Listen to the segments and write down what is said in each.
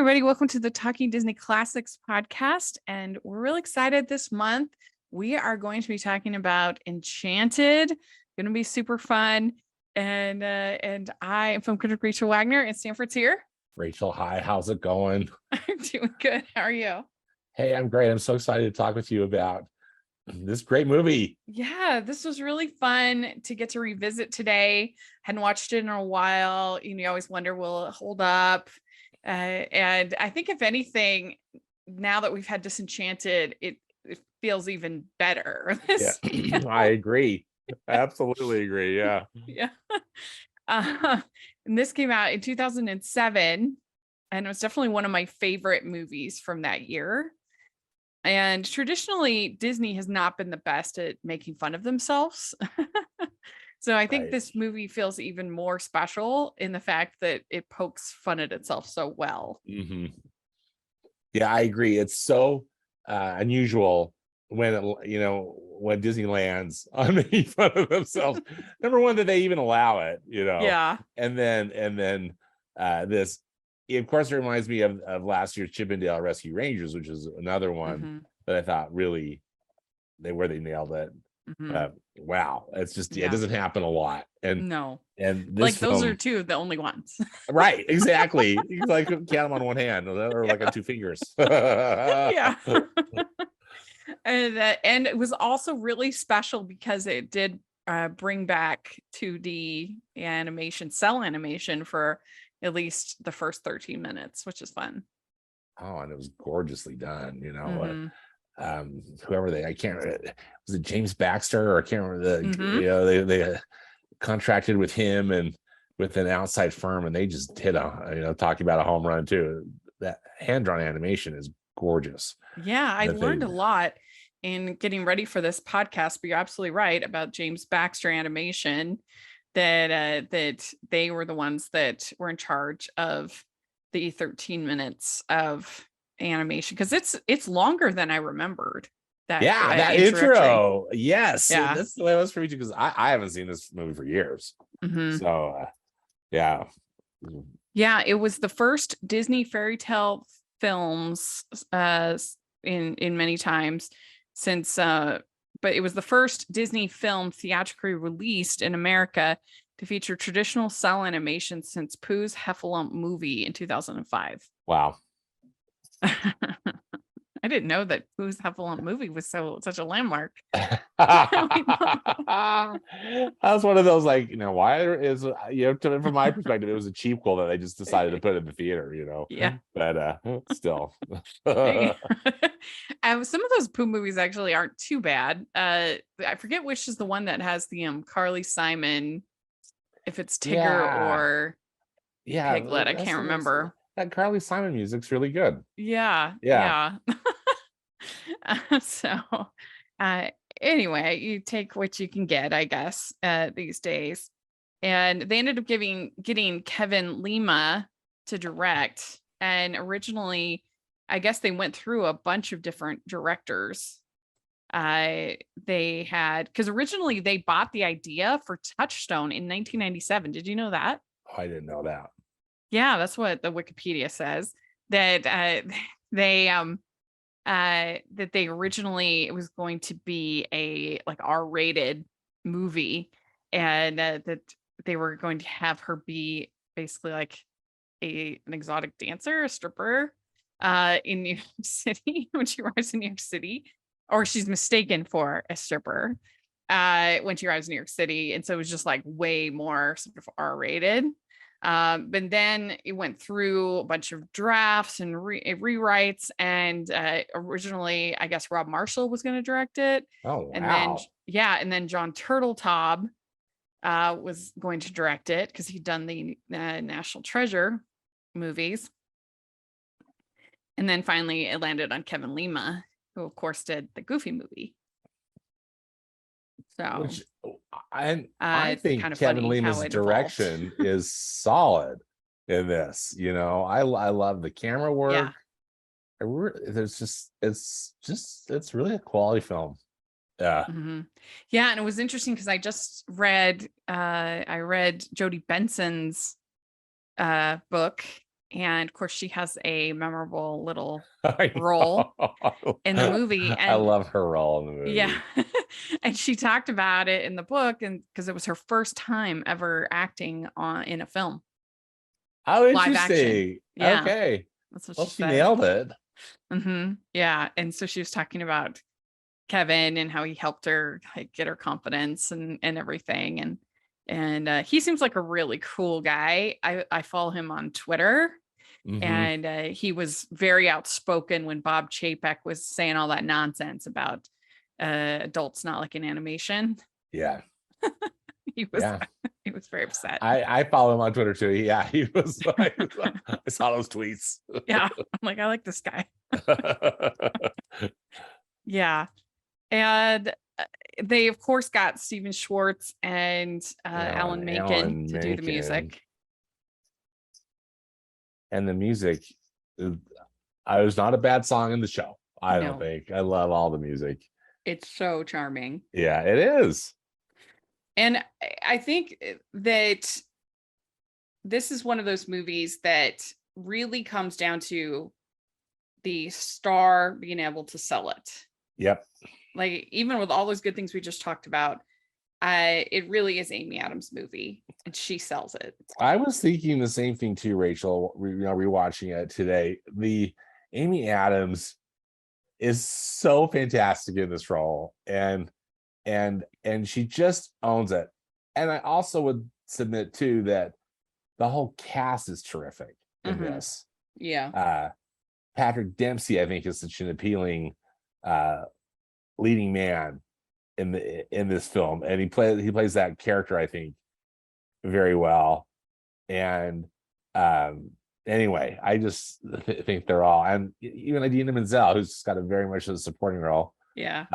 everybody. Welcome to the Talking Disney Classics podcast. And we're really excited this month. We are going to be talking about Enchanted. Going to be super fun. And I am film critic Rachel Wagner, and Stanford's here. Rachel, hi. How's it going? I'm doing good. How are you? Hey, I'm great. I'm so excited to talk with you about this great movie. Yeah, this was really fun to get to revisit today. Hadn't watched it in a while. You always wonder, will it hold up? And I think if anything, now that we've had Disenchanted, it feels even better. Yeah, I agree. Absolutely agree. Yeah. Yeah. And this came out in 2007, and it was definitely one of my favorite movies from that year. And traditionally, Disney has not been the best at making fun of themselves. So I think this movie feels even more special in the fact that it pokes fun at itself so well. Mm-hmm. Yeah, I agree. It's so unusual when Disney lands on making fun of themselves. Number one, that they even allow it, Yeah. And then this, of course, it reminds me of last year's Chippendale Rescue Rangers, which is another one that I thought really they nailed it. Wow, it's just it doesn't happen a lot, and this like those are two of the only ones. Right, exactly. You can count them on one hand or like on two fingers. Yeah. And it was also really special because it did bring back 2D animation, cell animation for at least the first 13 minutes, which is fun. Oh, and it was gorgeously done, whoever I can't remember, was it James Baxter, or I can't remember they contracted with him and with an outside firm, and they just hit talking about a home run too. That hand-drawn animation is gorgeous. Yeah, I learned a lot in getting ready for this podcast, but you're absolutely right about James Baxter Animation, that they were the ones that were in charge of the 13 minutes of animation, because it's longer than I remembered. That intro. Yes, that's the way it was for me too, because I haven't seen this movie for years. So it was the first Disney fairy tale films in many times since but it was the first Disney film theatrically released in America to feature traditional cell animation since Pooh's Heffalump movie in 2005. Wow. I didn't know that Pooh's Heffalump movie was such a landmark. That was one of those, why is from my perspective, it was a cheap goal that they just decided to put in the theater, Yeah. But still. Some of those Pooh movies actually aren't too bad. I forget which is the one that has the Carly Simon, if it's Tigger or Piglet. I can't remember. That Carly Simon music's really good. Yeah. So anyway, you take what you can get, I guess, these days. And they ended up getting Kevin Lima to direct. And originally, I guess they went through a bunch of different directors. They had, because originally they bought the idea for Touchstone in 1997. Did you know that? Oh, I didn't know that. Yeah, that's what the Wikipedia says, that they originally, it was going to be a R-rated movie, and that they were going to have her be basically an exotic dancer, a stripper in New York City when she arrives in New York City, or she's mistaken for a stripper when she arrives in New York City, and so it was just way more sort of R-rated. But then it went through a bunch of drafts and rewrites, and originally I guess Rob Marshall was going to direct it. Oh, wow. And then John Turteltaub was going to direct it because he'd done the National Treasure movies. And then finally it landed on Kevin Lima, who of course did the Goofy movie. So I think Kevin Lima's direction is solid in this. I love the camera work. It's really a quality film. Yeah. Yeah, and it was interesting because I just read Jodie Benson's book And of course, she has a memorable little I role in the know. movie. I And love her role in the yeah, movie. and she talked about it in the book, and because it was her first time ever acting in a film, Oh, live action. interesting. Yeah, Okay. that's what Well, she she said. nailed it. Yeah, and so she was talking about Kevin and how he helped her like get her confidence and everything. And he seems like a really cool guy. I follow him on Twitter, Hmm. and he was very outspoken when Bob Chapek was saying all that nonsense about adults not liking animation. Yeah. He was Yeah. he was very upset. I follow him on Twitter too. Yeah, he was like, I saw those tweets. Yeah, I'm like, I like this guy. Yeah, and they of course got Steven Schwartz and Yeah, Alan Menken Alan to do the Menken. music. And the music, I was not a bad song in the show. I don't No, think. I love all the music. it's so charming. Yeah, it is. And I think that this is one of those movies that really comes down to the star being able to sell it. Yep. Like, even with all those good things we just talked about, it really is Amy Adams' movie, and she sells it. I was thinking the same thing too, Rachel. Rewatching it today. The Amy Adams is so fantastic in this role, and she just owns it. And I also would submit too that the whole cast is terrific in Mm-hmm. this. Yeah. Patrick Dempsey, I think, is such an appealing uh, leading man in this film, and he plays that character, I think, very well. And anyway, I just think they're all, and even Idina Menzel, who's got a very much a supporting role. Yeah.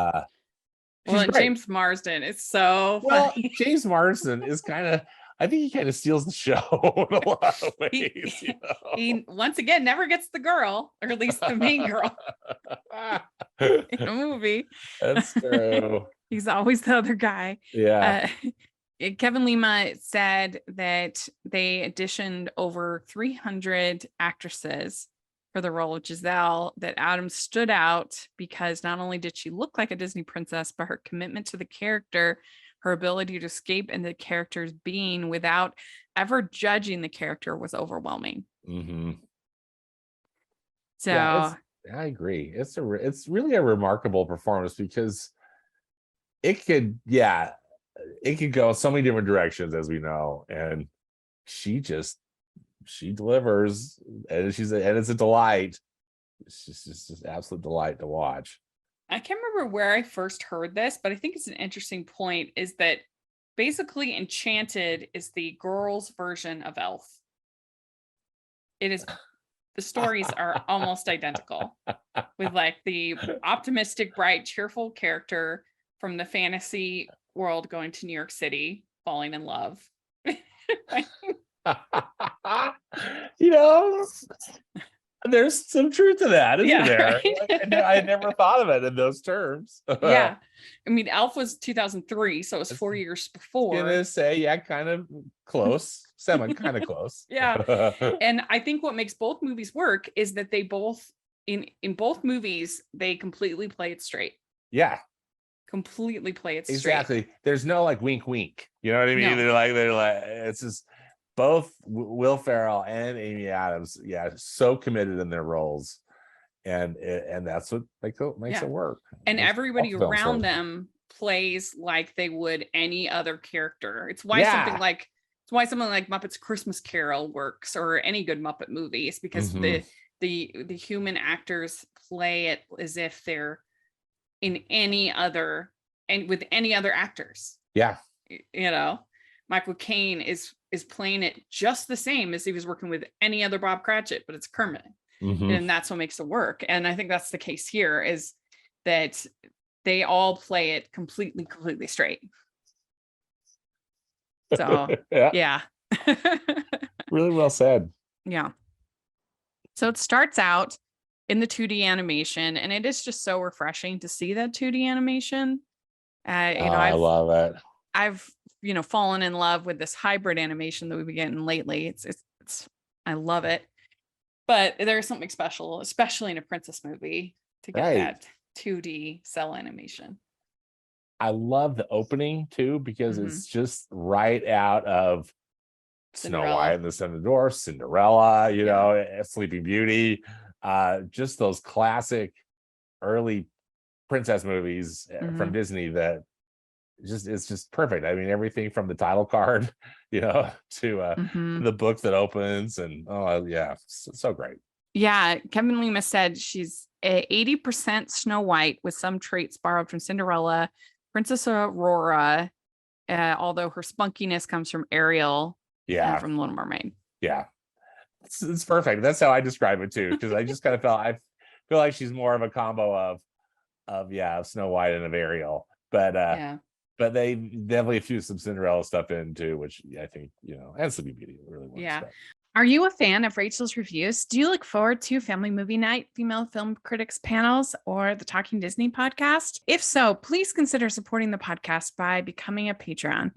She's And great. James Marsden is so Well, funny. James Marsden is kind of, I think he kind of steals the show in a lot of ways. He once again never gets the girl, or at least the main girl in a movie. That's true. He's always the other guy. Yeah. Kevin Lima said that they auditioned over 300 actresses for the role of Giselle, that Adams stood out because not only did she look like a Disney princess, but her commitment to the character, her ability to escape into the character's being without ever judging the character, was overwhelming. Mm-hmm. So Yeah, I agree. It's really a remarkable performance because it could go so many different directions, as we know, and she delivers, and it's a delight. It's just absolute delight to watch. I can't remember where I first heard this, but I think it's an interesting point, is that basically Enchanted is the girls' version of Elf. It is, the stories are almost identical, with like the optimistic, bright, cheerful character from the fantasy world going to New York City, falling in love. You know, there's some truth to that, isn't there? Right? I never thought of it in those terms. Yeah. I mean, Elf was 2003, so it was 4 years before. Gonna say, yeah, kind of close, kind of close. Yeah. And I think what makes both movies work is that they both, in both movies, they completely play it straight. Yeah. Completely play it straight. Exactly. There's no like wink wink. You know what I mean? No. They're like it's just both Will Ferrell and Amy Adams, so committed in their roles, and that's what makes it work. And everybody Both around them plays like they would any other character. It's why something like Muppets Christmas Carol works, or any good Muppet movie. It's because the human actors play it as if they're in any other, and with any other actors. Yeah. You know, Michael Caine is playing it just the same as he was working with any other Bob Cratchit, but it's Kermit. And that's what makes it work. And I think that's the case here, is that they all play it completely straight. So yeah. Really well said. Yeah. So it starts out in the 2D animation, and it is just so refreshing to see that 2D animation. I love it. I've fallen in love with this hybrid animation that we've been getting lately. It's I love it. But there's something special, especially in a princess movie, to get Right. that 2D cell animation. I love the opening too, because Mhm. it's just right out of Snow Cinderella. White and the Seven Dwarfs, Cinderella, you Yeah. know, Sleeping Beauty, just those classic early princess movies from Mhm. Disney that it's just perfect. I mean, everything from the title card, you know, to Mhm. the book that opens, and oh yeah, so great. Yeah, Kevin Lima said she's 80% Snow White with some traits borrowed from Cinderella, Princess Aurora, although her spunkiness comes from Ariel and Yeah, from Little Mermaid. yeah, it's perfect. That's how I describe it too, because I just kind of I feel like she's more of a combo of Snow White and of Ariel, Yeah. but they definitely threw some Cinderella stuff in too, which I think, you know, and Sleeping Beauty really works. Yeah. But Are you a fan of Rachel's reviews? Do you look forward to Family Movie Night, Female Film Critics panels, or the Talking Disney podcast? If so, please consider supporting the podcast by becoming a Patreon.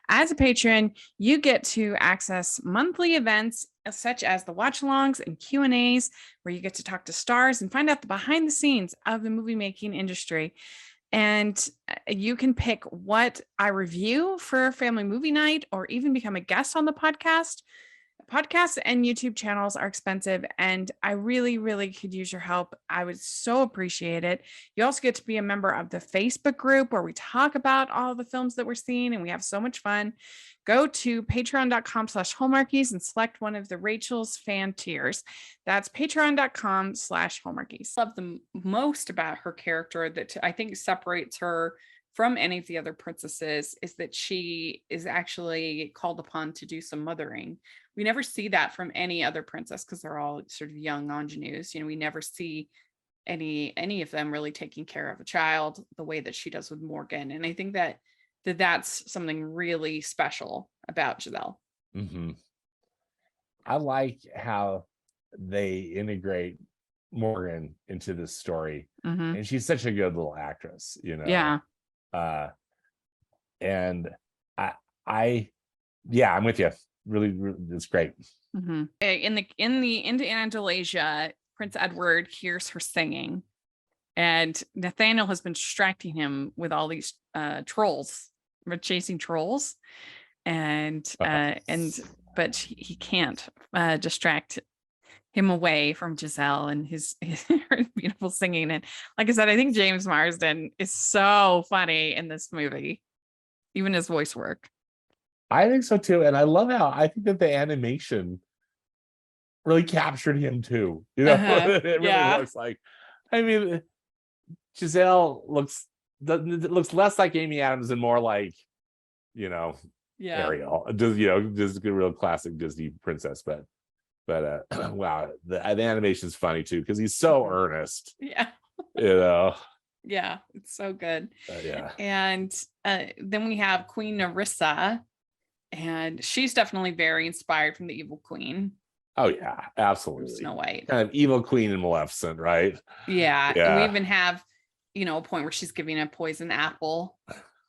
As a patron, you get to access monthly events such as the watch-alongs and Q&As, where you get to talk to stars and find out the behind the scenes of the movie making industry. And you can pick what I review for Family Movie Night or even become a guest on the podcast. Podcasts and YouTube channels are expensive, and I really, really could use your help. I would so appreciate it. You also get to be a member of the Facebook group where we talk about all the films that we're seeing, and we have so much fun. Go to patreon.com/hallmarkies and select one of the Rachel's fan tiers. That's patreon.com/hallmarkies. Love the most about her character that I think separates her from any of the other princesses is that she is actually called upon to do some mothering. We never see that from any other princess because they're all sort of young ingenues. You know, we never see any of them really taking care of a child the way that she does with Morgan. And I think that's something really special about Giselle. mm-hmm. I like how they integrate Morgan into this story, Mm-hmm. and she's such a good little actress, you know. Yeah. And I yeah, I'm with you. Really, really, it's great. Mm-hmm. In the Indiana Delasia, Prince Edward hears her singing, and Nathaniel has been distracting him with all these trolls, chasing trolls, and but he can't distract him away from Giselle and his beautiful singing. And like I said, I think James Marsden is so funny in this movie, even his voice work. I think so too, and I love how I think that the animation really captured him too. You know, it really looks like. I mean, Giselle looks less like Amy Adams and more like, you know, Ariel. Just a real classic Disney princess. But wow, the animation is funny too because he's so earnest. Yeah. You know. Yeah, it's so good. Yeah. And then we have Queen Nerissa, and she's definitely very inspired from the Evil Queen. Oh yeah, absolutely. Snow White. Kind of Evil Queen and Maleficent, right? Yeah. And we even have, a point where she's giving a poison apple.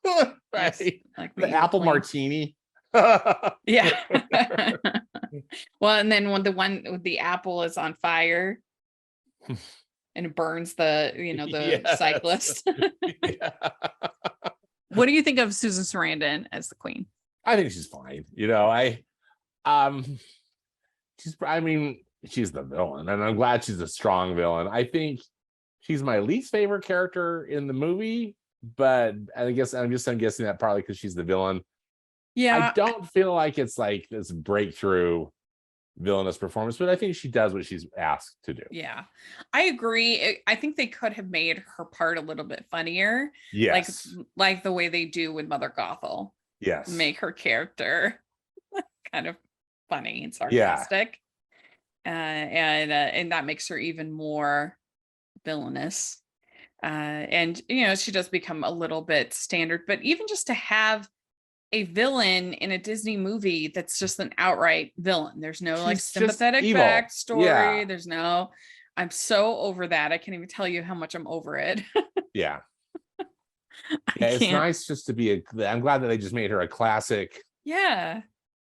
Right. Like the apple Queen. Martini. Yeah. Well, and then when the one with the apple is on fire and it burns the cyclist. Yeah. What do you think of Susan Sarandon as the queen? I think she's fine. She's the villain, and I'm glad she's a strong villain. I think she's my least favorite character in the movie, but I guess I'm guessing that partly because she's the villain. Yeah, I don't feel like it's like this breakthrough villainous performance, but I think she does what she's asked to do. Yeah, I agree. I think they could have made her part a little bit funnier. Yes, like the way they do with Mother Gothel. Yes, make her character kind of funny and sarcastic. And that makes her even more villainous. And she does become a little bit standard, but even just to have a villain in a Disney movie that's just an outright villain. There's no like sympathetic backstory. Yeah. There's no, I'm so over that. I can't even tell you how much I'm over it. Yeah. Yeah, it's nice just to be I'm glad that they just made her a classic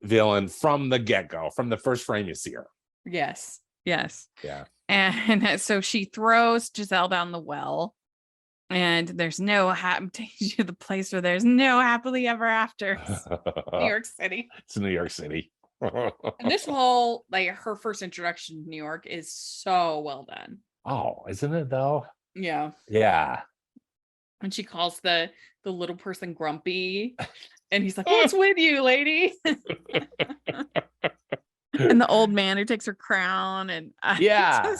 villain from the get-go, from the first frame you see her. Yes. Yes. Yeah. And so she throws Giselle down the well, and there's no takes you to the place where there's no happily ever afters. New York City. It's New York City. And this whole, like, her first introduction to New York is so well done. Oh, isn't it though? Yeah. Yeah. And she calls the little person grumpy, and he's like, "What's with you, lady?" And the old man who takes her crown, and Yeah.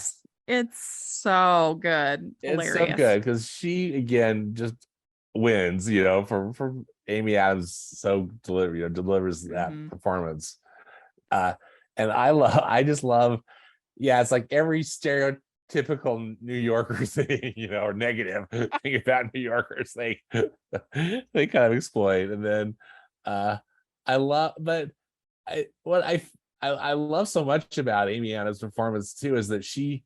it's so good. It's so Hilarious. good because she again just wins, from Amy Adams, so delivers that performance. And I just love, it's like every stereotypical New Yorker thing, or negative thing about New Yorkers, they kind of exploit. And then I love, but I love so much about Amy Adams' performance too is that she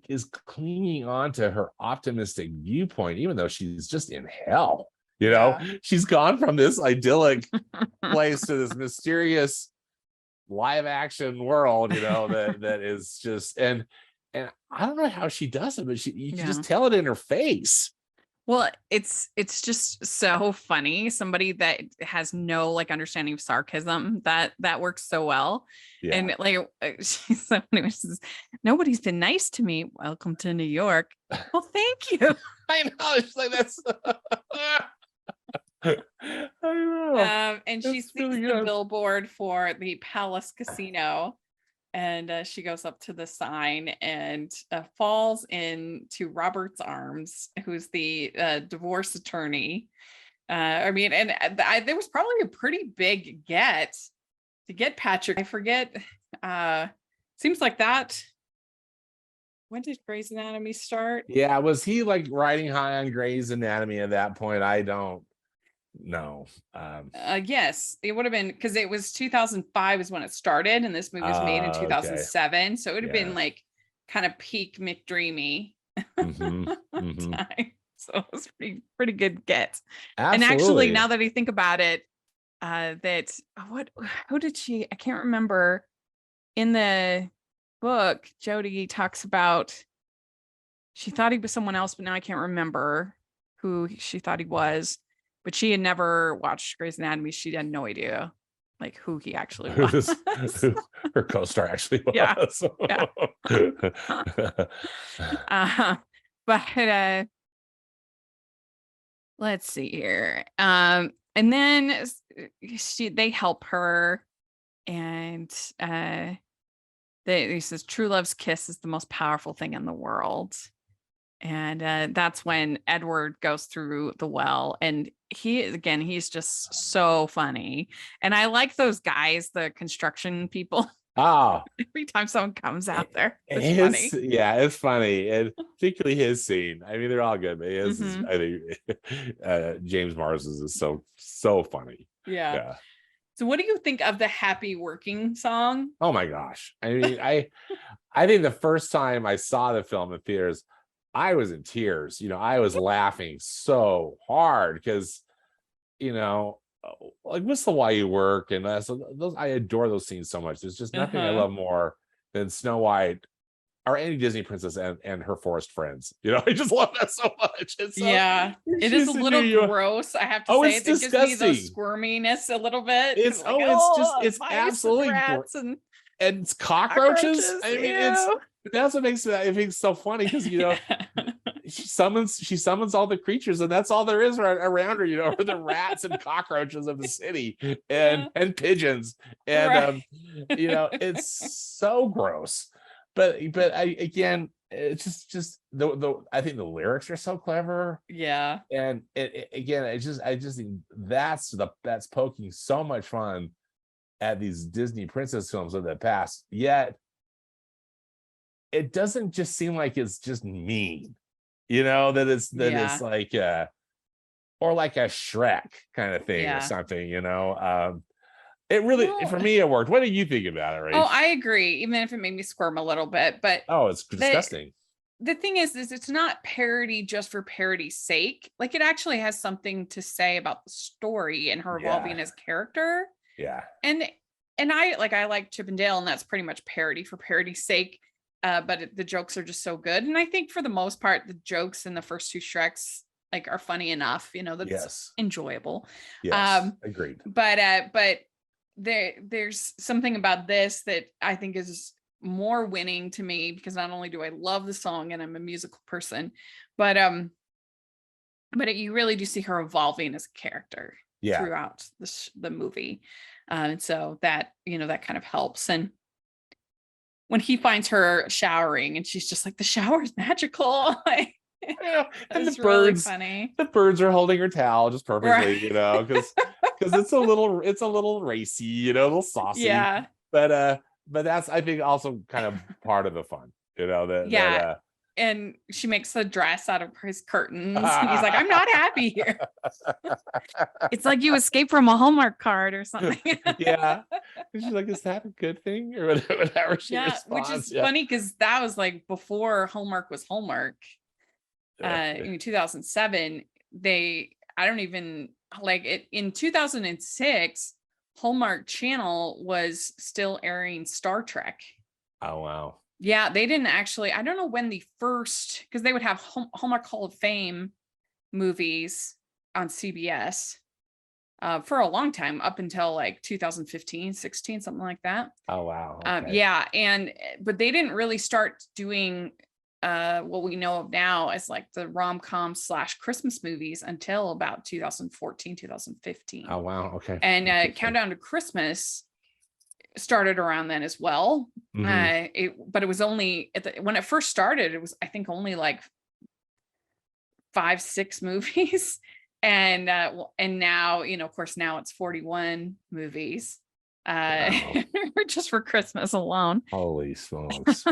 is clinging on to her optimistic viewpoint, even though she's just in hell. She's gone from this idyllic place to this mysterious live action world, that is just, and I don't know how she does it, but you can just tell it in her face. Well, it's just so funny. Somebody that has no understanding of sarcasm, that works so well. Yeah. And she's so funny when she says, "Nobody's been nice to me. Welcome to New York." Well, thank you. I know. It's like that's I know. And she sees really the billboard for the Palace Casino, and she goes up to the sign and falls into Robert's arms, who's the divorce attorney. There was probably a pretty big get to get Patrick. I forget. Seems like that. When did Grey's Anatomy start? Yeah, was he riding high on Grey's Anatomy at that point? I don't know. Yes, it would have been, because it was 2005 is when it started, and this movie was made in 2007. Okay. So it would have been kind of peak McDreamy time. So it was pretty good get. Absolutely. And actually, now that I think about it, who did she? I can't remember. In the book, Jodie talks about she thought he was someone else, but now I can't remember who she thought he was. But she had never watched Grey's Anatomy. She had no idea who he actually was. Who her co-star actually was. Yeah. But let's see here. And then they help her, and he says true love's kiss is the most powerful thing in the world. And that's when Edward goes through the well, and he's just so funny. And I like those guys, the construction people. Oh, every time someone comes out there, it's funny. Yeah, it's funny, and particularly his scene. I mean, they're all good, but his is, I think James Mars's is so funny. Yeah. So what do you think of the Happy Working song? Oh my gosh. I mean, I think the first time I saw the film in theaters, I was in tears. I was laughing so hard because, Whistle While You Work, and those I adore those scenes so much. There's just nothing I love more than Snow White or any Disney princess and her forest friends. I just love that so much. It is a little gross, I have to say. It disgusting. Gives me those squirminess a little bit. It's absolutely rats and it's cockroaches. I mean, that's what makes it so funny, because she summons all the creatures, and that's all there is around her, are the rats and cockroaches of the city, and pigeons, and it's so gross. But it's just I think the lyrics are so clever. Yeah. And I just think that's poking so much fun at these Disney princess films of the past, yet it doesn't just seem like it's just mean, that it's like or like a Shrek kind of thing or something, it really, for me, it worked. What do you think about it, Rach? Oh, I agree, even if it made me squirm a little bit. But it's disgusting. The thing is it's not parody just for parody's sake. It actually has something to say about the story and her evolving as character. Yeah. And And I like Chip and Dale, and that's pretty much parody for parody's sake. But the jokes are just so good. And I think for the most part, the jokes in the first two Shreks like are funny enough, that's Yes. enjoyable. Yes. Agreed. But there's something about this that I think is more winning to me, because not only do I love the song and I'm a musical person, but you really do see her evolving as a character throughout the movie. And so that, that kind of helps. And when he finds her showering and she's just like, the shower is magical. And the really birds, funny. the birds are holding her towel just perfectly, Right. because it's a little racy, a little saucy. Yeah. But that's, I think, also kind of part of the fun, And she makes a dress out of his curtains. And he's like, I'm not happy here. It's like you escaped from a Hallmark card or something. Yeah. And she's like, is that a good thing? Or whatever she responds. Which is funny, because that was like before Hallmark was Hallmark. In 2007, I don't even like it. In 2006, Hallmark Channel was still airing Star Trek. Oh, wow. Yeah, they didn't actually, I don't know when the first, because they would have Hallmark Hall of Fame movies on CBS for a long time, up until like 2015, 16, something like that. Oh, wow. Okay. Yeah. But they didn't really start doing what we know of now as like the rom-com / Christmas movies until about 2014, 2015. Oh, wow. Okay. And Countdown to Christmas started around then as well. But it was only when it first started, it was, I think, only like 5-6 movies. And now, of course, now it's 41 movies. Wow. Just for Christmas alone. Holy smokes.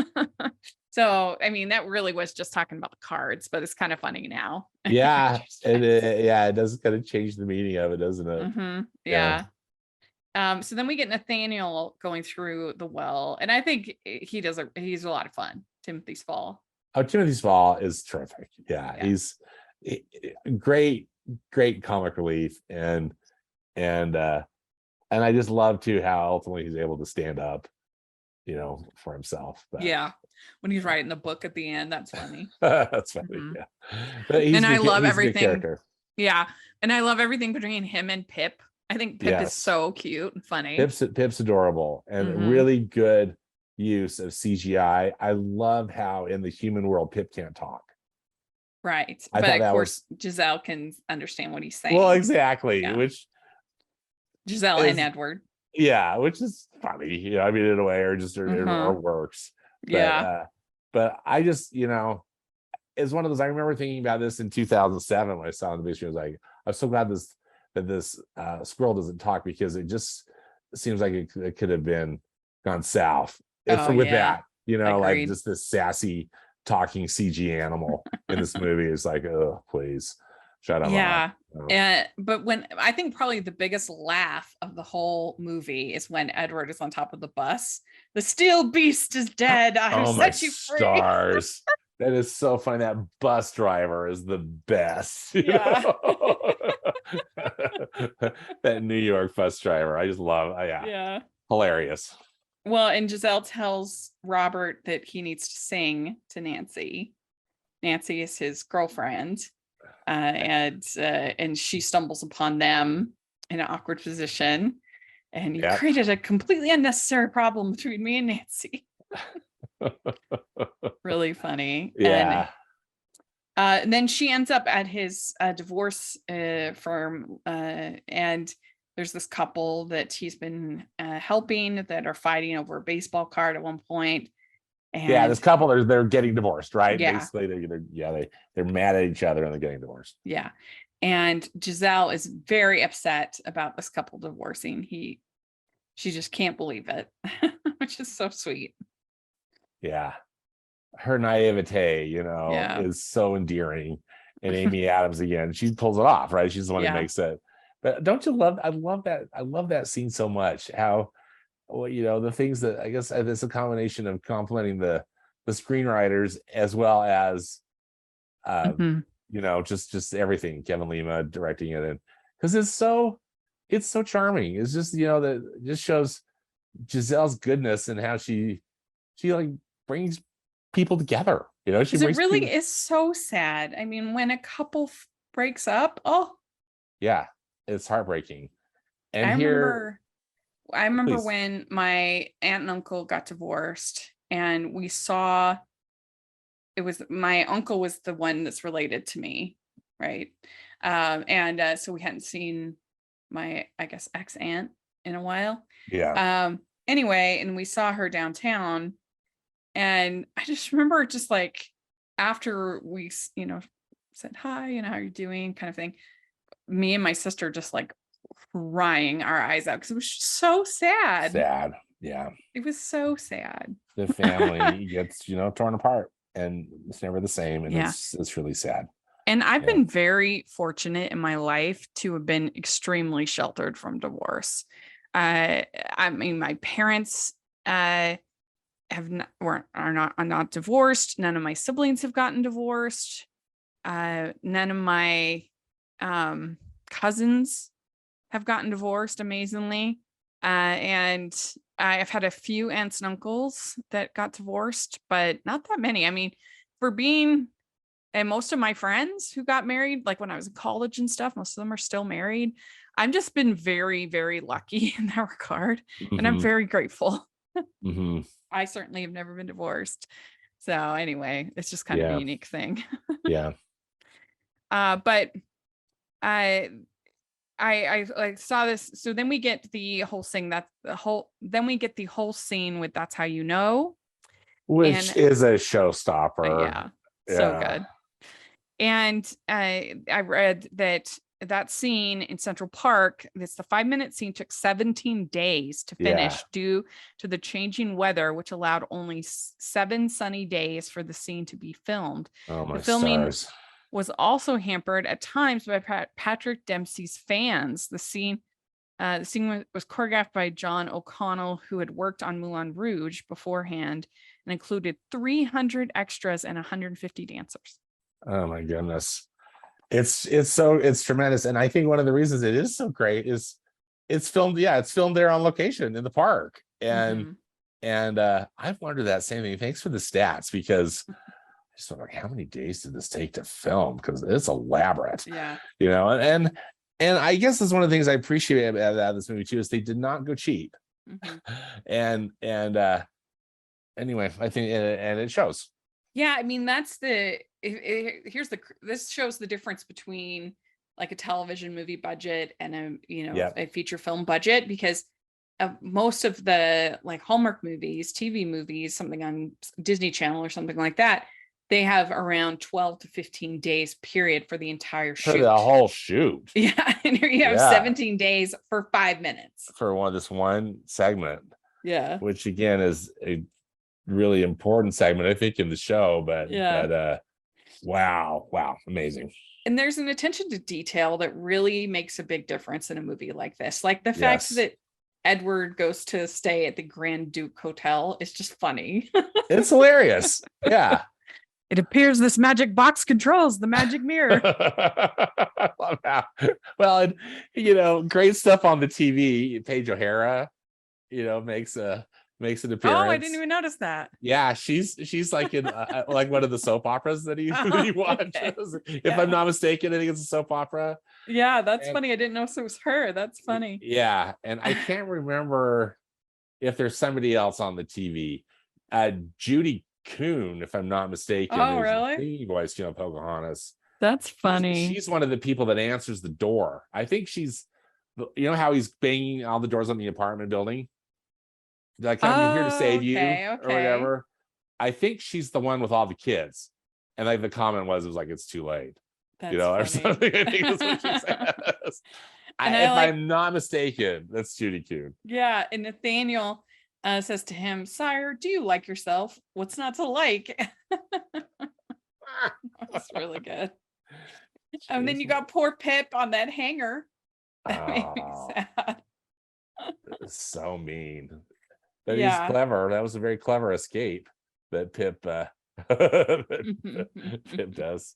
So, I mean, that really was just talking about the cards, but it's kind of funny now. Yeah. It does kind of change the meaning of it, doesn't it? Yeah. So then we get Nathaniel going through the well, and I think he's a lot of fun. Timothy Spall. Oh, Timothy Spall is terrific. Yeah. He's great comic relief, and I just love too how ultimately he's able to stand up, for himself. But, when he's writing the book at the end, that's funny. That's funny. Yeah. But I love everything. Yeah. And I love everything between him and Pip. I think Pip is so cute and funny. Pip's adorable, and really good use of CGI. I love how in the human world Pip can't talk. But of course, Giselle can understand what he's saying. Well, exactly. Yeah. Which Giselle and Edward. Yeah, which is funny, I mean, in a way, or just or works. But, but I just, it's one of those. I remember thinking about this in 2007 when I saw it on the big screen. I was like, I'm so glad that this squirrel doesn't talk, because it just seems like it could have gone south with that. Like just this sassy talking CG animal in this movie is like, oh, please shut up. Yeah. But when I think probably the biggest laugh of the whole movie is when Edward is on top of the bus. The steel beast is dead. I will set you free. Stars. That is so funny. That bus driver is the best. Yeah. That New York bus driver. I just love. Yeah. Hilarious. Well, and Giselle tells Robert that he needs to sing to Nancy. Nancy is his girlfriend. And she stumbles upon them in an awkward position, and he created a completely unnecessary problem between me and Nancy. Really funny. Yeah. And then she ends up at his divorce firm, and there's this couple that he's been helping that are fighting over a baseball card at one point. And this couple, they're getting divorced, right? Yeah. Basically, they're mad at each other and they're getting divorced. Yeah. And Giselle is very upset about this couple divorcing. She just can't believe it, which is so sweet. Yeah. Her naivete, is so endearing. And Amy Adams, again, she pulls it off, right? She's the one who makes it. But don't you love, I love that scene so much. How, the things that, I guess it's a combination of complimenting the screenwriters as well as just everything. Kevin Lima directing it, and because it's so charming. It's just that just shows Giselle's goodness and how she like brings people together. She Because it brings people. really is so sad. I mean, when a couple breaks up, oh, Yeah, it's heartbreaking. And I here, remember I remember please. when my aunt and uncle got divorced, and we saw, it was my uncle was the one that's related to me, right? And so we hadn't seen my, I guess, ex aunt in a while. Yeah. Anyway, and we saw her downtown, and I just remember just like after we, said hi, how are you doing, kind of thing. Me and my sister just like crying our eyes out because it was so sad. Sad. Yeah. It was so sad. The family gets, torn apart, and it's never the same. And Yeah. it's really sad. And I've Yeah. been very fortunate in my life to have been extremely sheltered from divorce. I mean, my parents are not divorced. None of my siblings have gotten divorced. None of my cousins have gotten divorced, amazingly. And I've had a few aunts and uncles that got divorced, but not that many. I mean, and most of my friends who got married, like when I was in college and stuff, most of them are still married. I've just been very, very lucky in that regard. And I'm very grateful. I certainly have never been divorced. So anyway, it's just kind of a unique thing. Yeah. But I saw this. So then we get the whole thing, then we get the whole scene with That's How You Know. Which is a showstopper. Yeah. So good. And I read that scene in Central Park, it's the 5-minute scene, took 17 days to finish due to the changing weather, which allowed only 7 sunny days for the scene to be filmed. Oh, my the filming stars. was also hampered at times by Patrick Dempsey's fans. The scene was choreographed by John O'Connell, who had worked on Moulin Rouge beforehand, and included 300 extras and 150 dancers. Oh my goodness. It's tremendous. And I think one of the reasons it is so great is it's filmed there on location in the park. And I've wondered that same thing. Thanks for the stats, because I just wonder, how many days did this take to film? Because it's elaborate. Yeah. And I guess that's one of the things I appreciate about this movie too, is they did not go cheap. And anyway, I think, and it shows. Yeah, I mean, that's this shows the difference between like a television movie budget and a feature film budget, because most of the like Hallmark movies, TV movies, something on Disney Channel or something like that, they have around 12 to 15 days period for the entire shoot. For the whole shoot. Yeah, and here you have 17 days for 5 minutes. For this one segment. Yeah. Which again is a really important segment, I think, in the show. But wow, amazing. And there's an attention to detail that really makes a big difference in a movie like this. Like the fact that Edward goes to stay at the Grand Duke Hotel is just funny. It's hilarious. Yeah. It appears this magic box controls the magic mirror. I love that. Well, and great stuff on the TV. Paige O'Hara, makes an appearance. Oh, I didn't even notice that. Yeah, she's like in like one of the soap operas that he watches. Okay. If I'm not mistaken, I think it's a soap opera. Yeah, that's funny. I didn't know it was her. That's funny. Yeah, and I can't remember if there's somebody else on the TV. Judy Kuhn, if I'm not mistaken. Oh, really? The voice, Pocahontas. That's funny. She's one of the people that answers the door. I think she's, how he's banging all the doors on the apartment building. Like, I'm here to save you, or whatever. I think she's the one with all the kids. And like the comment was, it was like, it's too late. That's or something. I think that's what she says. I'm not mistaken, that's Judy Kuhn. Yeah, and Nathaniel says to him, "Sire, do you like yourself? What's not to like?" That's really good. And then you got poor Pip on that hanger. That made me sad. So mean. But he's clever. That was a very clever escape that Pip Pip does.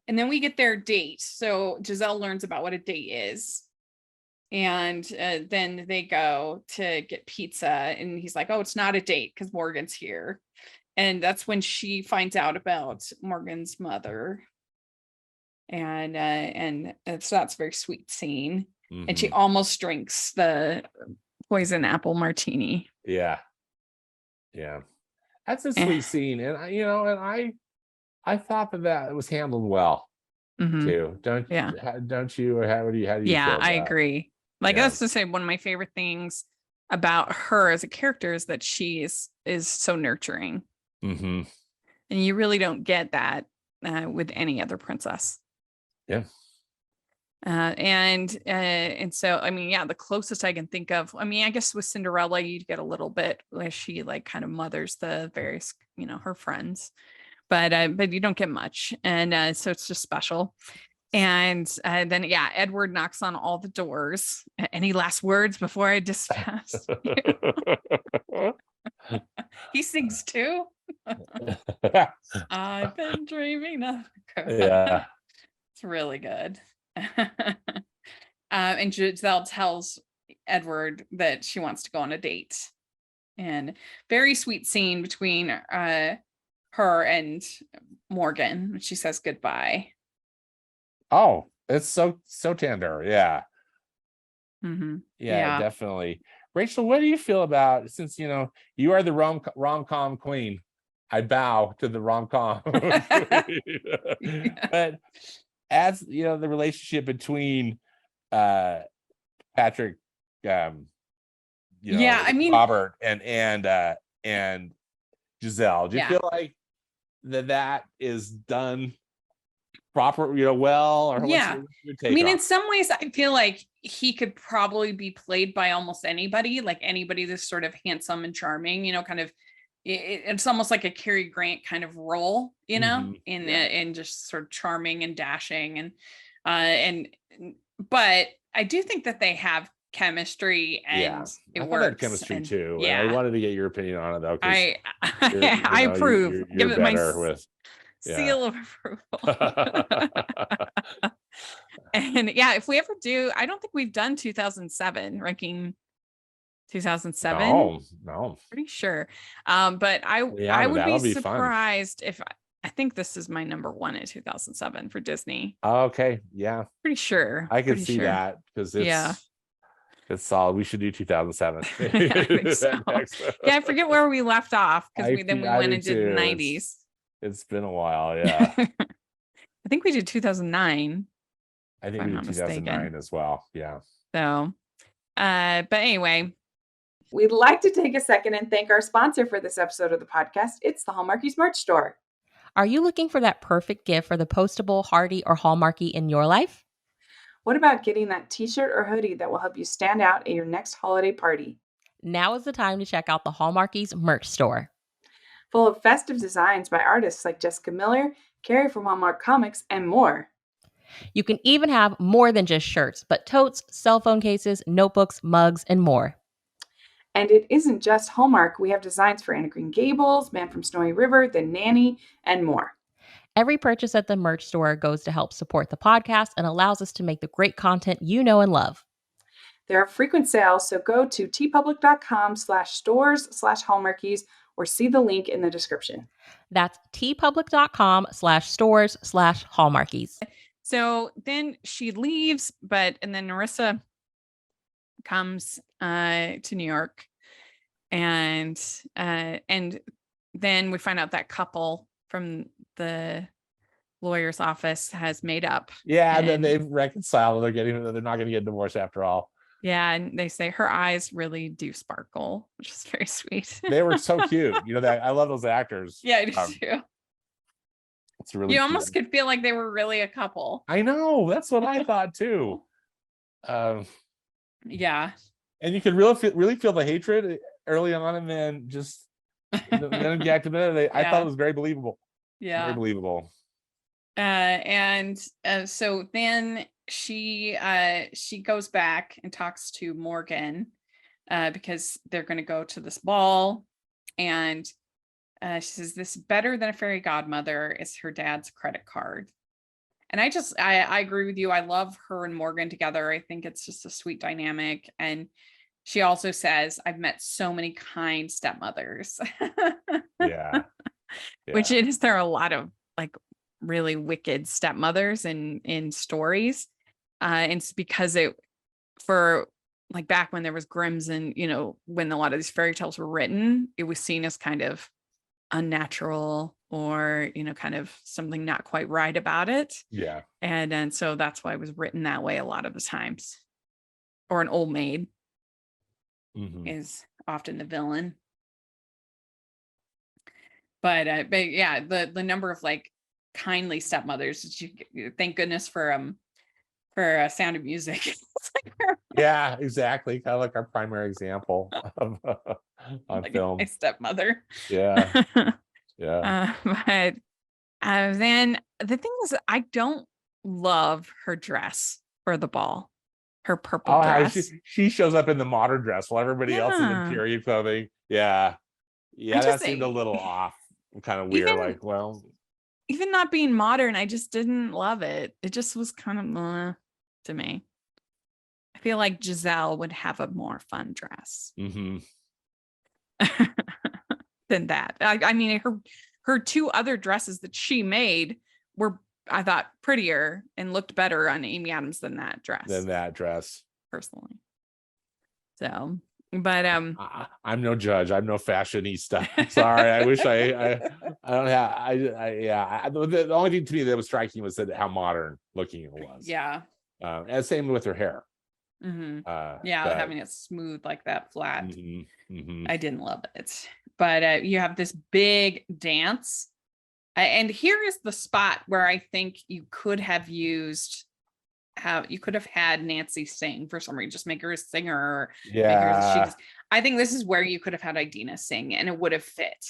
And then we get their date. So Giselle learns about what a date is. And then they go to get pizza, and he's like, oh, it's not a date because Morgan's here. And that's when she finds out about Morgan's mother. And so that's a very sweet scene. And she almost drinks the poison apple martini. Yeah. That's a sweet scene. And I thought that was handled well too. Don't you, or how do you feel about I that? agree. Like, that's to say, one of my favorite things about her as a character is that she is so nurturing. And you really don't get that with any other princess. Yeah. And so, I mean, the closest I can think of, I mean, I guess with Cinderella, you get a little bit where she like kind of mothers the various, her friends, but you don't get much. And so it's just special. And then, Edward knocks on all the doors. Any last words before I dismiss you? He sings too. I've been dreaming of. Yeah. It's really good. And Giselle tells Edward that she wants to go on a date. And very sweet scene between her and Morgan when she says goodbye. Oh, it's so tender. Yeah. Yeah, Definitely. Rachel, what do you feel about, since you are the rom-com queen, I bow to the rom-com. But as the relationship between Patrick, I mean, Robert and Giselle, do you feel like that is done proper, well, or what's your take? I mean, in some ways I feel like he could probably be played by almost anybody, like anybody that's sort of handsome and charming, kind of, it's almost like a Cary Grant kind of role, in just sort of charming and dashing, but I do think that they have chemistry, and it works. Chemistry too. Yeah, and I wanted to get your opinion on it though. I approve. You're better with seal of approval. And if we ever do, I don't think we've done 2007 ranking. 2007. No, pretty sure. But I would be surprised if I think this is my number one in 2007 for Disney. Okay, yeah, pretty sure. I can see that because it's solid. We should do 2007. I think so. I forget where we left off because we went and did the 90s. It's been a while. Yeah. I think we did 2009. I think we did 2009 as well. Yeah. So, but anyway, we'd like to take a second and thank our sponsor for this episode of the podcast. It's the Hallmarkies merch store. Are you looking for that perfect gift for the postable, Hardy, or Hallmarky in your life? What about getting that t-shirt or hoodie that will help you stand out at your next holiday party? Now is the time to check out the Hallmarkies merch store. Full of festive designs by artists like Jessica Miller, Carrie from Hallmark Comics, and more. You can even have more than just shirts, but totes, cell phone cases, notebooks, mugs, and more. And it isn't just Hallmark. We have designs for Anna Green Gables, Man from Snowy River, The Nanny, and more. Every purchase at the merch store goes to help support the podcast and allows us to make the great content you know and love. There are frequent sales, so go to tpublic.com/stores/Hallmarkies or see the link in the description. That's tpublic.com/stores/Hallmarkies. So then she leaves, and then Narissa comes to New York, and then we find out that couple from the lawyer's office has made up. Yeah, and then they've reconciled. They're not going to get divorced after all. Yeah, and they say her eyes really do sparkle, which is very sweet. They were so cute. That I love those actors. Yeah, I do too. It's really. You almost could feel like they were really a couple. I know. That's what I thought too. Yeah. And you could really feel the hatred early on, and then just then get to the. I thought it was very believable. Yeah, very believable. So then she goes back and talks to Morgan because they're going to go to this ball, and she says this better than a fairy godmother is her dad's credit card. And I agree with you. I love her and Morgan together. I think it's just a sweet dynamic. And she also says, I've met so many kind stepmothers. Yeah. Which there are a lot of like really wicked stepmothers in stories. And it's because for like back when there was Grimm's and, when a lot of these fairy tales were written, it was seen as kind of unnatural or, kind of something not quite right about it. Yeah. And so that's why it was written that way a lot of the times. Or an old maid is often the villain. But yeah, the number of like kindly stepmothers, thank goodness for Sound of Music. Yeah, exactly. Kind of like our primary example of on like film. My stepmother. Yeah. Yeah. But then the thing is, I don't love her dress for the ball. Her purple dress. She shows up in the modern dress while everybody else is in Yeah. period clothing. Yeah. Yeah, that seemed a little off, kind of weird. Like, well, even not being modern, I just didn't love it. It just was kind of to me. I feel like Giselle would have a more fun dress than that. I mean, her two other dresses that she made were, I thought, prettier and looked better on Amy Adams than that dress. Personally. So, but I'm no judge. I'm no fashionista. Sorry. I wish I don't have. The only thing to me that was striking was how modern looking it was. Yeah. And same with her hair. Having it smooth like that, flat. I didn't love it. But you have this big dance. And here is the spot where I think you could have had Nancy sing for some reason, just make her a singer. Yeah. I think this is where you could have had Idina sing and it would have fit.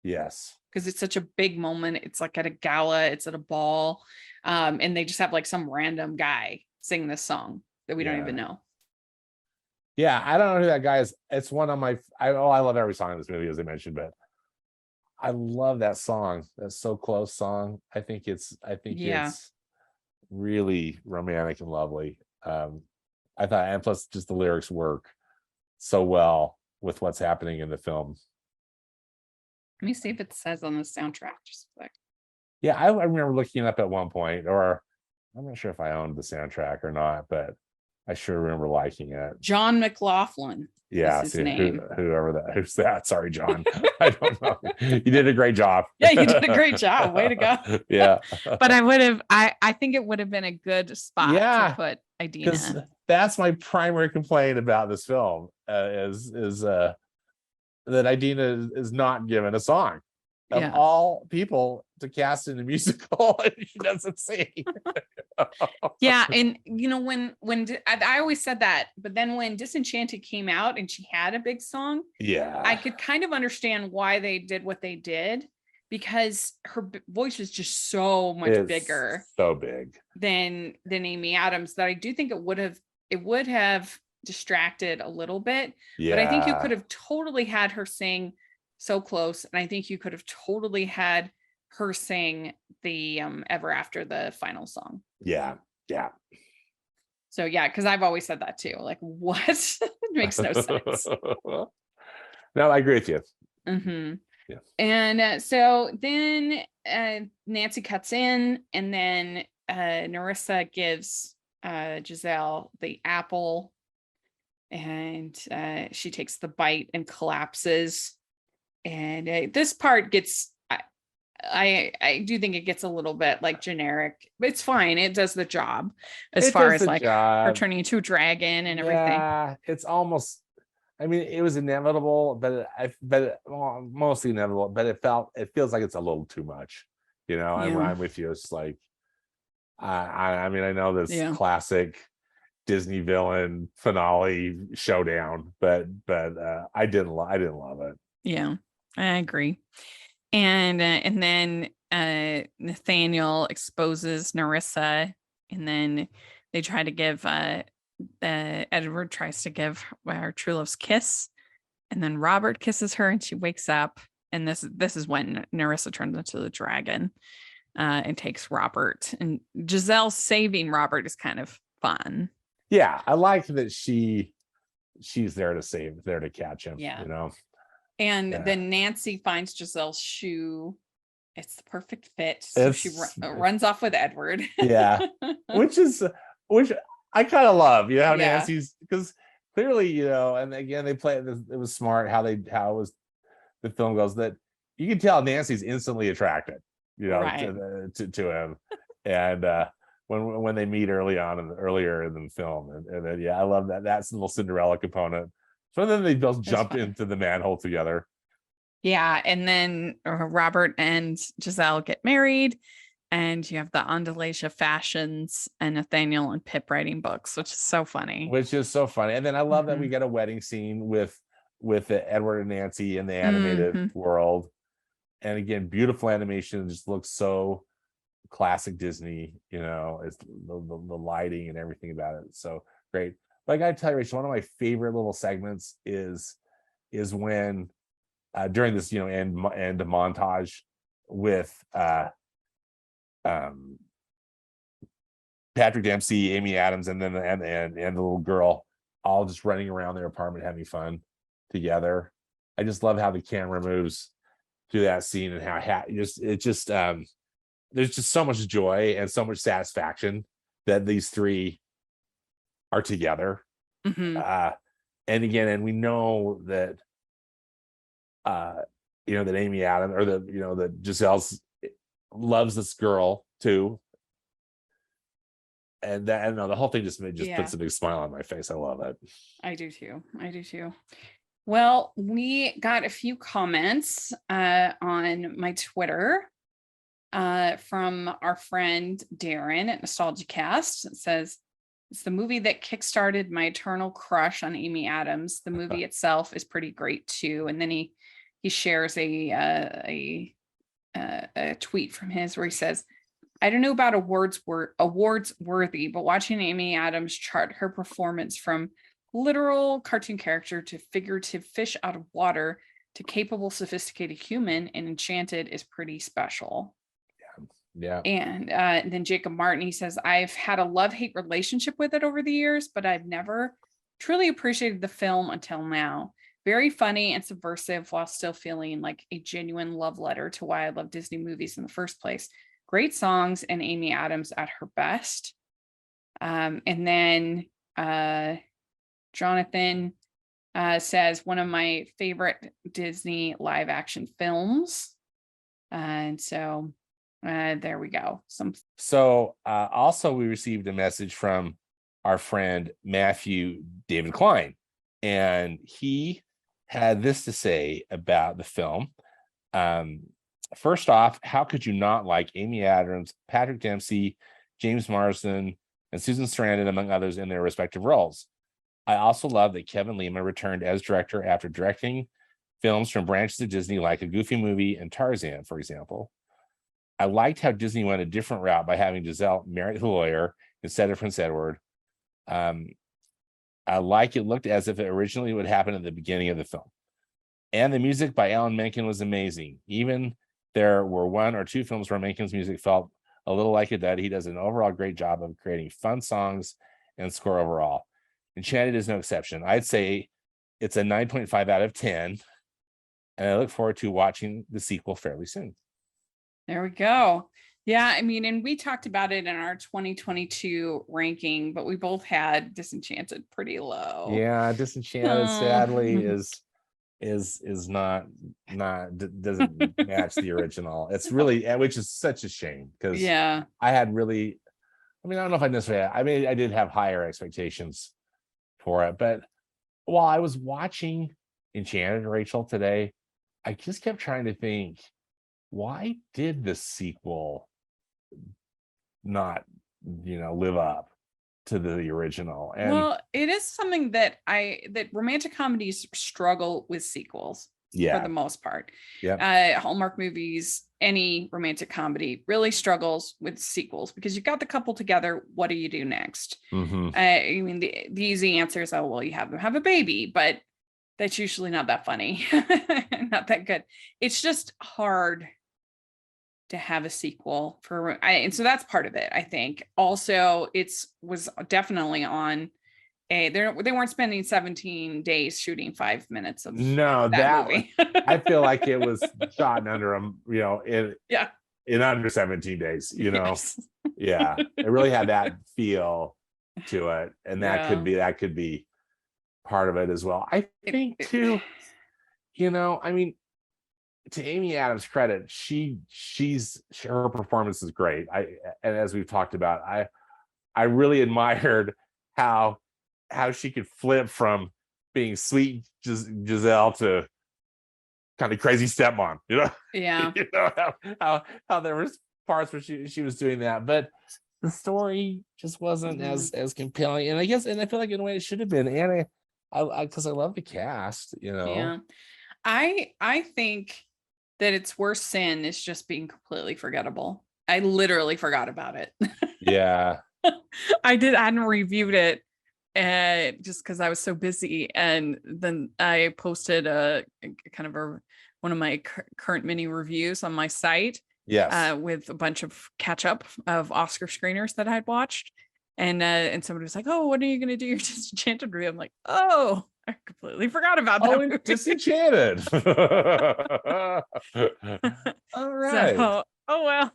Yes. Because it's such a big moment. It's like at a gala, it's at a ball. And they just have like some random guy sing this song that we don't even know. Yeah, I don't know who that guy is. It's one of my I love every song in this movie, as I mentioned, but I love that song. That So Close song. I think it's really romantic and lovely. I thought, and plus just the lyrics work so well with what's happening in the film. Let me see if it says on the soundtrack. Just a sec. Yeah, I remember looking it up at one point, or I'm not sure if I owned the soundtrack or not, but I sure remember liking it. John McLaughlin. Yeah, his name. Who's that? Sorry, John. I don't know. You did a great job. Yeah, you did a great job. Way to go. Yeah. But I think it would have been a good spot to put Idina in. That's my primary complaint about this film, is that Idina is not given a song. Of all people to cast in a musical, and she doesn't sing. Yeah, and when I always said that, but then when Disenchanted came out and she had a big song, I could kind of understand why they did what they did, because her voice was just so much bigger, so big than Amy Adams, that I do think it would have distracted a little bit. But I think you could have totally had her sing So Close, and I think you could have totally had her sing the Ever After, the final song. Yeah. So because I've always said that too. Like, what? It makes no sense. No, I agree with you. Yeah. And so then Nancy cuts in, and then Narissa gives Giselle the apple, and she takes the bite and collapses. And this part gets, I do think it gets a little bit like generic, but it's fine. It does the job as far as like her turning into a dragon and everything. Yeah, it's almost, I mean, it was inevitable, but mostly inevitable, but it feels like it's a little too much, I'm with you. It's like, I mean, I know this classic Disney villain finale showdown, but I didn't love it. Yeah, I agree. And then Nathaniel exposes Narissa, and then they try to give Edward tries to give her true love's kiss, and then Robert kisses her, and she wakes up, and this is when Narissa turns into the dragon. and takes Robert. And Giselle saving Robert is kind of fun. Yeah, I like that she's there to catch him. Yeah. You know. And Yeah. then Nancy finds Giselle's shoe. It's the perfect fit. So she runs off with Edward. Yeah. which I kind of love, you know, how Yeah. Nancy's, because clearly, you know, and again, they play it was smart how it was, the film goes, that you can tell Nancy's instantly attracted, you know, Right. to him. And when they meet earlier in the film, and then I love that's the little Cinderella component. So then they both jump into the manhole together. Yeah, and then Robert and Giselle get married, and you have the Andalasia fashions and Nathaniel and Pip writing books, which is so funny. And then I love that we get a wedding scene with Edward and Nancy in the animated world. And again, beautiful animation, just looks so classic Disney, you know, it's the lighting and everything about it. So great. But I gotta tell you, Rachel, one of my favorite little segments is when during this, you know, end montage with Patrick Dempsey, Amy Adams, and then the little girl all just running around their apartment having fun together. I just love how the camera moves through that scene, and how there's just so much joy and so much satisfaction that these three are together. And again, we know that you know, that Amy Adams, or that Giselle loves this girl too. And that, I don't know, the whole thing just puts a big smile on my face. I love it. I do too. Well, we got a few comments on my Twitter from our friend Darren at NostalgiaCast. It says, it's the movie that kickstarted my eternal crush on Amy Adams. The movie itself is pretty great too. And then he shares a tweet from his where he says, I don't know about awards worthy, but watching Amy Adams chart her performance from literal cartoon character to figurative fish out of water to capable, sophisticated human in Enchanted is pretty special. Yeah. And then Jacob Martin, he says, I've had a love-hate relationship with it over the years, but I've never truly appreciated the film until now. Very funny and subversive while still feeling like a genuine love letter to why I love Disney movies in the first place. Great songs and Amy Adams at her best. And then Jonathan says, one of my favorite Disney live action films. And so there we go. So also we received a message from our friend Matthew David Klein, and he had this to say about the film. First off, how could you not like Amy Adams, Patrick Dempsey, James Marsden, and Susan Sarandon, among others, in their respective roles? I also love that Kevin Lima returned as director after directing films from branches of Disney like A Goofy Movie and Tarzan, for example. I liked how Disney went a different route by having Giselle marry the lawyer instead of Prince Edward. I like it looked as if it originally would happen at the beginning of the film. And the music by Alan Menken was amazing. Even there were one or two films where Menken's music felt a little like a dud. He does an overall great job of creating fun songs and score overall. Enchanted is no exception. I'd say it's a 9.5 out of 10. And I look forward to watching the sequel fairly soon. There we go. Yeah, I mean, and we talked about it in our 2022 ranking, but we both had Disenchanted pretty low. Yeah, Disenchanted sadly doesn't match the original. It's really, which is such a shame, because I had really, I don't know if I necessarily, I did have higher expectations for it, but while I was watching Enchanted, Rachel, today, I just kept trying to think, why did the sequel not, live up to the original? And well, it is something that romantic comedies struggle with sequels for the most part. Hallmark movies, any romantic comedy really struggles with sequels because you've got the couple together. What do you do next? I mean, the easy answer is, oh, well, you have them have a baby, but that's usually not that funny, not that good. It's just hard to have a sequel and so that's part of it, I think. Also, was definitely on they weren't spending 17 days shooting 5 minutes of that movie. I feel like it was shot in under in under 17 days, Yes. Yeah, it really had that feel to it, and that could be part of it as well. I think too, I mean, to Amy Adams' credit, her performance is great. And as we've talked about, I really admired how she could flip from being sweet Giselle to kind of crazy stepmom, Yeah. how there was parts where she was doing that, but the story just wasn't as compelling. And I feel like in a way it should have been. And because I love the cast, Yeah. I think that its worst sin is just being completely forgettable. I literally forgot about it. Yeah. I hadn't reviewed it just because I was so busy. And then I posted one of my current mini reviews on my site. Yes. With a bunch of catch up of Oscar screeners that I'd watched. And somebody was like, "Oh, what are you going to do your Disenchanted review?" I'm like, "Oh, I completely forgot about that movie." Disenchanted. All right. So, oh well.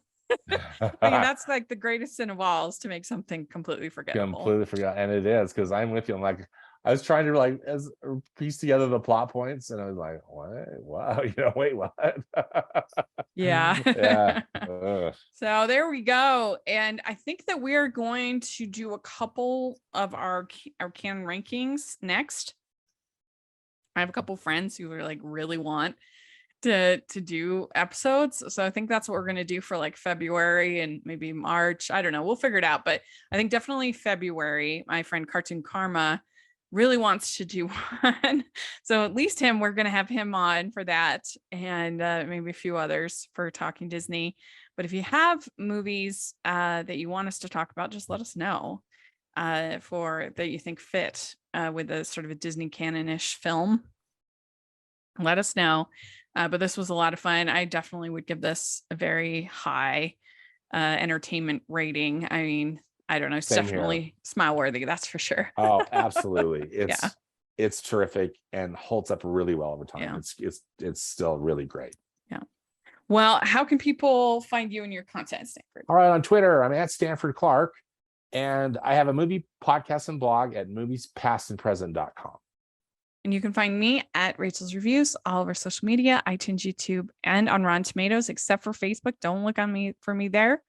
I mean, that's like the greatest sin of all, is to make something completely forgettable. Completely forgot, and it is, because I'm with you. I'm like, I was trying to piece together the plot points, and I was like, what? Wow, wait, what? Yeah. Yeah. So there we go. And I think that we're going to do a couple of our canon rankings next. I have a couple friends who are really want to do episodes. So I think that's what we're going to do for February and maybe March. I don't know. We'll figure it out. But I think definitely February, my friend Cartoon Karma really wants to do one. So at least we're going to have him on for that, and maybe a few others for Talking Disney. But if you have movies that you want us to talk about, just let us know for that you think fit with a sort of a Disney canon-ish film. Let us know. But this was a lot of fun. I definitely would give this a very high entertainment rating. I mean, I don't know. It's definitely smile worthy. That's for sure. Oh, absolutely. It's terrific and holds up really well over time. Yeah. It's still really great. Yeah. Well, how can people find you and your content, Stanford? All right. On Twitter, I'm at Stanford Clark, and I have a movie podcast and blog at moviespastandpresent.com. And you can find me at Rachel's Reviews, all over social media, iTunes, YouTube, and on Rotten Tomatoes, except for Facebook. Don't look for me there.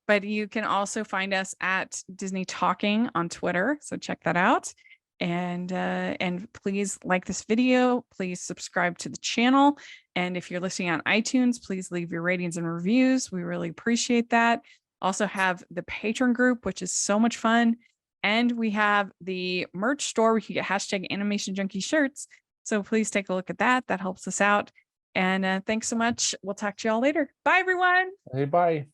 But you can also find us at Disney Talking on Twitter. So check that out. And please like this video. Please subscribe to the channel. And if you're listening on iTunes, please leave your ratings and reviews. We really appreciate that. Also have the Patreon group, which is so much fun. And we have the merch store where you get #AnimationJunkie shirts. So please take a look at that. That helps us out. And thanks so much. We'll talk to you all later. Bye, everyone. Hey, bye.